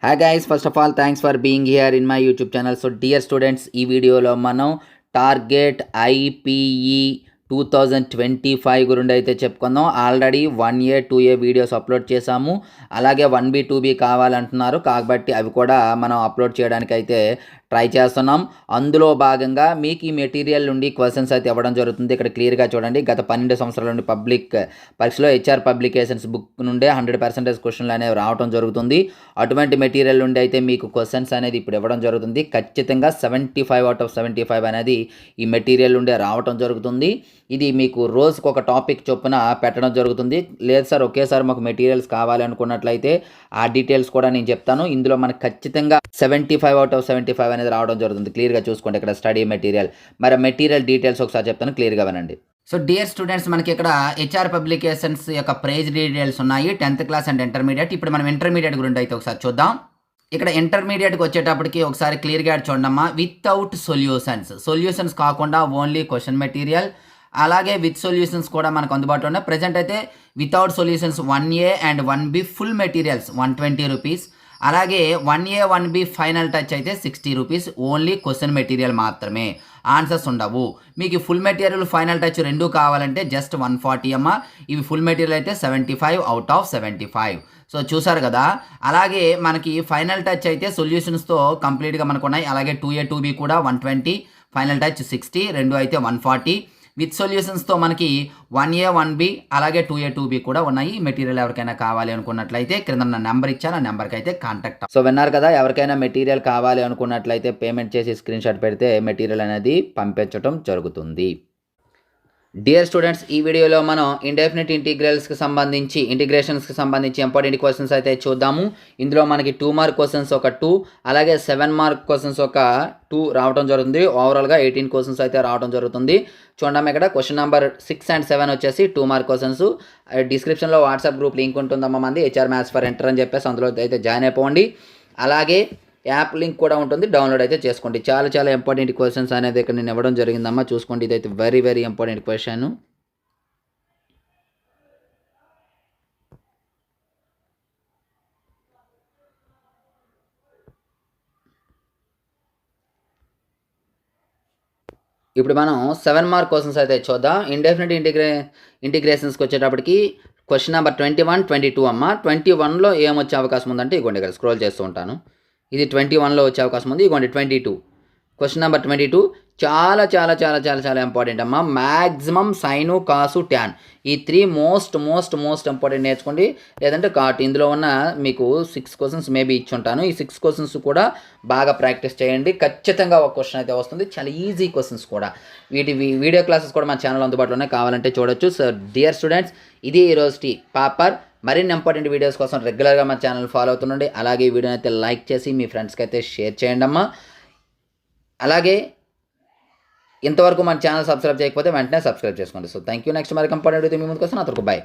Hi guys, first of all thanks for being here in my YouTube channel. So dear students, ఈ వీడియోలో మనం target IPE 2025 గురించి అయితే చెప్పుకుందాం. Already 1A 2A videos upload చేశాము. అలాగే 1B 2B కావాలంటున్నారు, కాబట్టి అవి కూడా మనం అప్లోడ్ చేయడానికి అయితే ట్రై చేస్తున్నాం. అందులో భాగంగా మీకు ఈ మెటీరియల్ నుండి క్వశ్చన్స్ అయితే ఇవ్వడం జరుగుతుంది. ఇక్కడ క్లియర్గా చూడండి, గత 12 సంవత్సరాల నుండి పబ్లిక్ పరీక్షలో హెచ్ఆర్ పబ్లికేషన్స్ బుక్ నుండే 100% క్వశ్చన్లు అనేవి రావడం జరుగుతుంది. అటువంటి మెటీరియల్ నుండి అయితే మీకు క్వశ్చన్స్ అనేది ఇప్పుడు ఇవ్వడం జరుగుతుంది. ఖచ్చితంగా 75 out of 75 అనేది ఈ మెటీరియల్ నుండే రావడం జరుగుతుంది. ఇది మీకు రోజుకు ఒక టాపిక్ చొప్పున పెట్టడం జరుగుతుంది. లేదు సార్ ఒకేసారి మాకు మెటీరియల్స్ కావాలి అనుకున్నట్లయితే ఆ డీటెయిల్స్ కూడా నేను చెప్తాను. ఇందులో మనకు ఖచ్చితంగా 75 out of 75 అనేది రావడం జరుగుతుంది. క్లియర్గా చూసుకోండి ఇక్కడ స్టడీ మెటీరియల్. మరి మెటీరియల్ డీటెయిల్స్ ఒకసారి చెప్తాను, క్లియర్గా వినండి. సో డియర్ స్టూడెంట్స్, మనకి ఇక్కడ హెచ్ఆర్ పబ్లికేషన్స్ యొక్క ప్రైజ్ డీటెయిల్స్ ఉన్నాయి, 10th క్లాస్ అండ్ ఇంటర్మీడియట్. ఇప్పుడు మనం ఇంటర్మీడియట్ గురించి అయితే ఒకసారి చూద్దాం. ఇక్కడ ఇంటర్మీడియట్కి వచ్చేటప్పటికి ఒకసారి క్లియర్గా చూడమ్మా. వితౌట్ సొల్యూషన్స్ కాకుండా ఓన్లీ క్వశ్చన్ మెటీరియల్, అలాగే విత్ సొల్యూషన్స్ కూడా మనకు అందుబాటులో ఉన్నాయి. ప్రజెంట్ అయితే without solutions 1A and 1B full materials 120 rupees. అలాగే 1A 1B ఫైనల్ టచ్ అయితే 60 రూపీస్. ఓన్లీ క్వశ్చన్ మెటీరియల్ మాత్రమే, ఆన్సర్స్ ఉండవు. మీకు ఫుల్ మెటీరియల్ ఫైనల్ టచ్ రెండు కావాలంటే జస్ట్ 140 అమ్మ. ఇవి ఫుల్ మెటీరియల్ అయితే 75 out of 75. సో చూసారు కదా. అలాగే మనకి ఫైనల్ టచ్ అయితే సొల్యూషన్స్తో కంప్లీట్గా మనకు ఉన్నాయి. అలాగే 2A 2B కూడా 120, ఫైనల్ టచ్ 60, రెండు అయితే 140. విత్ సొల్యూషన్స్తో మనకి 1A 1B అలాగే 2A 2B కూడా ఉన్నాయి. మెటీరియల్ ఎవరికైనా కావాలి అనుకున్నట్లయితే క్రింద నెంబర్ ఇచ్చాను, ఆ నెంబర్కి అయితే కాంటాక్ట్. సో విన్నారు కదా, ఎవరికైనా మెటీరియల్ కావాలి అనుకున్నట్లయితే పేమెంట్ చేసి స్క్రీన్ షాట్ పెడితే మెటీరియల్ అనేది పంపించడం జరుగుతుంది. డియర్ స్టూడెంట్స్, ఈ వీడియోలో మనం ఇండెఫినిట్ ఇంటిగ్రల్స్కి సంబంధించి ఇంటిగ్రేషన్స్కి సంబంధించి ఇంపార్టెంట్ క్వశ్చన్స్ అయితే చూద్దాము. ఇందులో మనకి 2 మార్క్ క్వశ్చన్స్ ఒక 2, అలాగే 7 మార్క్ క్వశ్చన్స్ ఒక 2 రావడం జరుగుతుంది. ఓవరాల్గా 18 క్వశ్చన్స్ అయితే రావడం జరుగుతుంది. చూడడం ఇక్కడ క్వశ్చన్ నెంబర్ 6 and 7 వచ్చేసి 2 మార్క్ క్వశ్చన్స్. డిస్క్రిప్షన్లో వాట్సాప్ గ్రూప్ లింక్ ఉంటుందమ్మా మంది, హెచ్ఆర్ మ్యాథ్స్ ఫర్ ఇంటర్ అని చెప్పేసి అందులో అయితే జాయిన్ అయిపోండి. అలాగే యాప్ లింక్ కూడా ఉంటుంది, డౌన్లోడ్ అయితే చేసుకోండి. చాలా ఇంపార్టెంట్ క్వశ్చన్స్ అనేది ఇక్కడ నేను ఇవ్వడం జరిగిందమ్మా, చూసుకోండి. ఇదైతే వెరీ ఇంపార్టెంట్ క్వశ్చన్. ఇప్పుడు మనం 7 మార్క్ క్వశ్చన్స్ అయితే చూద్దాం. ఇండెఫినిట్ ఇంటిగ్రేషన్స్కి వచ్చేటప్పటికి క్వశ్చన్ నెంబర్ 21, 22 అమ్మ. 21లో ఏమొచ్చే అవకాశం ఉందంటే ఇగోండి ఇక్కడ స్క్రోల్ చేస్తూ ఉంటాను. ఇది 21లో వచ్చే అవకాశం ఉంది. ఇగోండి 22, క్వశ్చన్ నెంబర్ 22 చాలా ఇంపార్టెంట్ అమ్మా. మ్యాక్సిమం సైను కాసు ట్యాన్, ఈ 3 మోస్ట్ ఇంపార్టెంట్ నేర్చుకోండి. లేదంటే కాట్. ఇందులో ఉన్న మీకు 6 క్వశ్చన్స్ మేబీ ఇచ్చి ఉంటాను. ఈ 6 క్వశ్చన్స్ కూడా బాగా ప్రాక్టీస్ చేయండి. ఖచ్చితంగా ఒక క్వశ్చన్ అయితే వస్తుంది, చాలా ఈజీ క్వశ్చన్స్ కూడా. వీటి వీడియో క్లాసెస్ కూడా మన ఛానల్ అందుబాటులో ఉన్నాయి, కావాలంటే చూడొచ్చు. సో డియర్ స్టూడెంట్స్, ఇది ఈరోజు పేపర్. మరిన్ని ఇంపార్టెంట్ వీడియోస్ కోసం రెగ్యులర్గా మన ఛానల్ ఫాలో అవుతుండండి. అలాగే ఈ వీడియోని అయితే లైక్ చేసి మీ ఫ్రెండ్స్కి అయితే షేర్ చేయండి అమ్మా. అలాగే ఇంతవరకు మన ఛానల్ సబ్స్క్రైబ్ చేయకపోతే వెంటనే సబ్స్క్రైబ్ చేసుకోండి. So thank you. నెక్స్ట్ మరి ఇంపార్టెంట్ వీడియో మీ ముందుకు వస్తాను. అంతవరకు బాయ్.